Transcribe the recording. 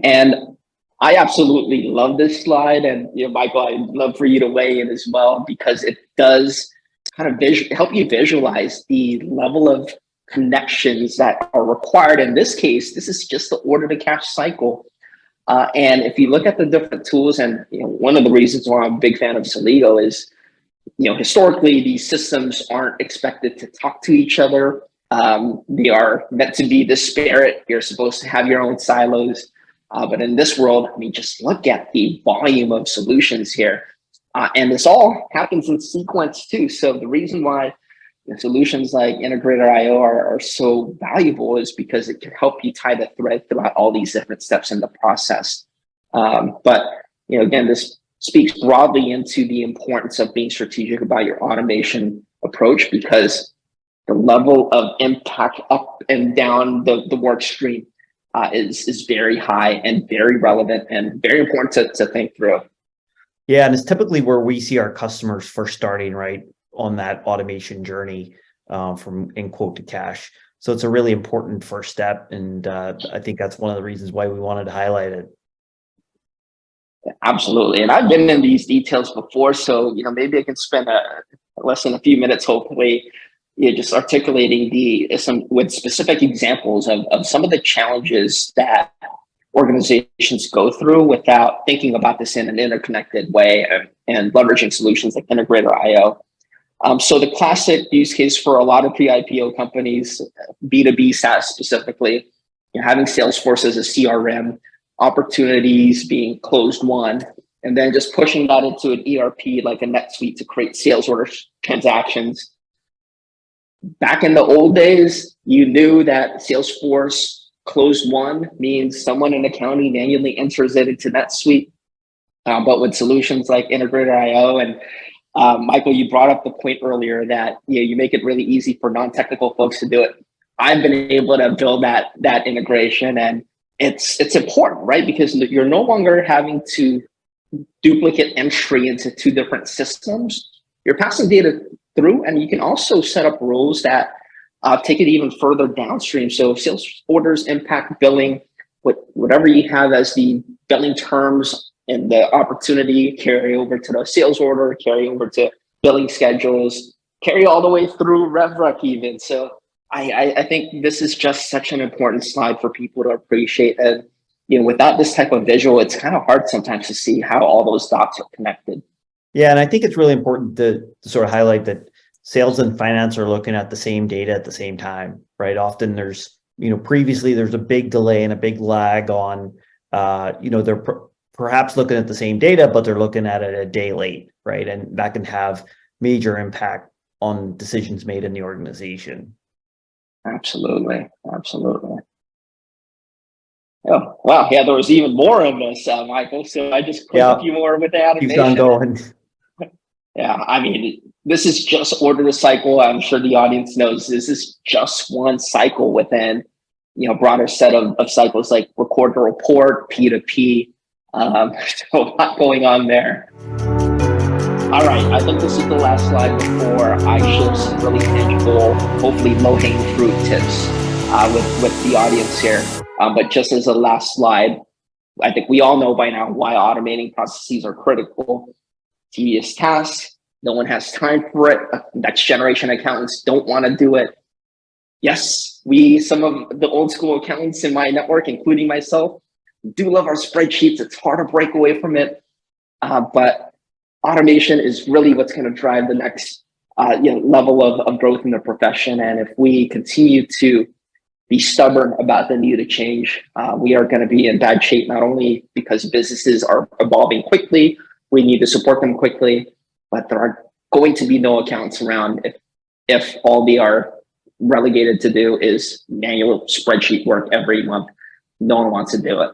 And I absolutely love this slide, and Michael, I'd love for you to weigh in as well, because it does kind of help you visualize the level of connections that are required. In this case, this is just the order to cash cycle. And if you look at the different tools, and one of the reasons why I'm a big fan of Celigo is, historically these systems aren't expected to talk to each other. They are meant to be disparate. You're supposed to have your own silos. But in this world, I mean, just look at the volume of solutions here. And this all happens in sequence too. So the reason why solutions like Integrator.io are so valuable is because it can help you tie the thread throughout all these different steps in the process. But again, this speaks broadly into the importance of being strategic about your automation approach, because the level of impact up and down the work stream is very high and very relevant and very important to think through. Yeah, and it's typically where we see our customers first starting, right, on that automation journey from in quote to cash. So it's a really important first step, and I think that's one of the reasons why we wanted to highlight it. Absolutely, and I've been in these details before, so maybe I can spend less than a few minutes, hopefully, just articulating with specific examples of some of the challenges that organizations go through without thinking about this in an interconnected way, and leveraging solutions like Integrator.io. So the classic use case for a lot of pre-IPO companies, B2B SaaS specifically, having Salesforce as a CRM, opportunities being closed won, and then just pushing that into an ERP like a NetSuite to create sales order transactions. Back in the old days, you knew that Salesforce closed won means someone in accounting manually enters it into NetSuite. But with solutions like Integrator.io, and Michael, you brought up the point earlier that you make it really easy for non-technical folks to do it. I've been able to build that integration, and it's important, right? Because you're no longer having to duplicate entry into two different systems. You're passing data through, and you can also set up rules that take it even further downstream. So if sales orders impact billing, whatever you have as the billing terms and the opportunity, carry over to the sales order, carry over to billing schedules, carry all the way through RevRec even. So I think this is just such an important slide for people to appreciate. And without this type of visual, it's kind of hard sometimes to see how all those dots are connected. Yeah, and I think it's really important to sort of highlight that sales and finance are looking at the same data at the same time, right? Often there's, previously there's a big delay and a big lag on, they're perhaps looking at the same data, but they're looking at it a day late, right? And that can have major impact on decisions made in the organization. Absolutely. Oh, wow. Yeah, there was even more in this, Michael. So I just clicked a few more with the automation. Keep on going. Yeah, I mean, this is just order to cycle. I'm sure the audience knows this is just one cycle within, broader set of cycles like record to report, P2P. So a lot going on there. All right, I think this is the last slide before I share some really tangible, hopefully low-hanging fruit tips with the audience here. But just as a last slide, I think we all know by now why automating processes are critical. Tedious tasks, no one has time for it. Next generation accountants don't want to do it. Yes, some of the old school accountants in my network, including myself, do love our spreadsheets. It's hard to break away from it. But automation is really what's going to drive the next level of growth in the profession. And if we continue to be stubborn about the need to change, we are going to be in bad shape, not only because businesses are evolving quickly, we need to support them quickly, but there are going to be no accountants around if all they are relegated to do is manual spreadsheet work every month. No one wants to do it.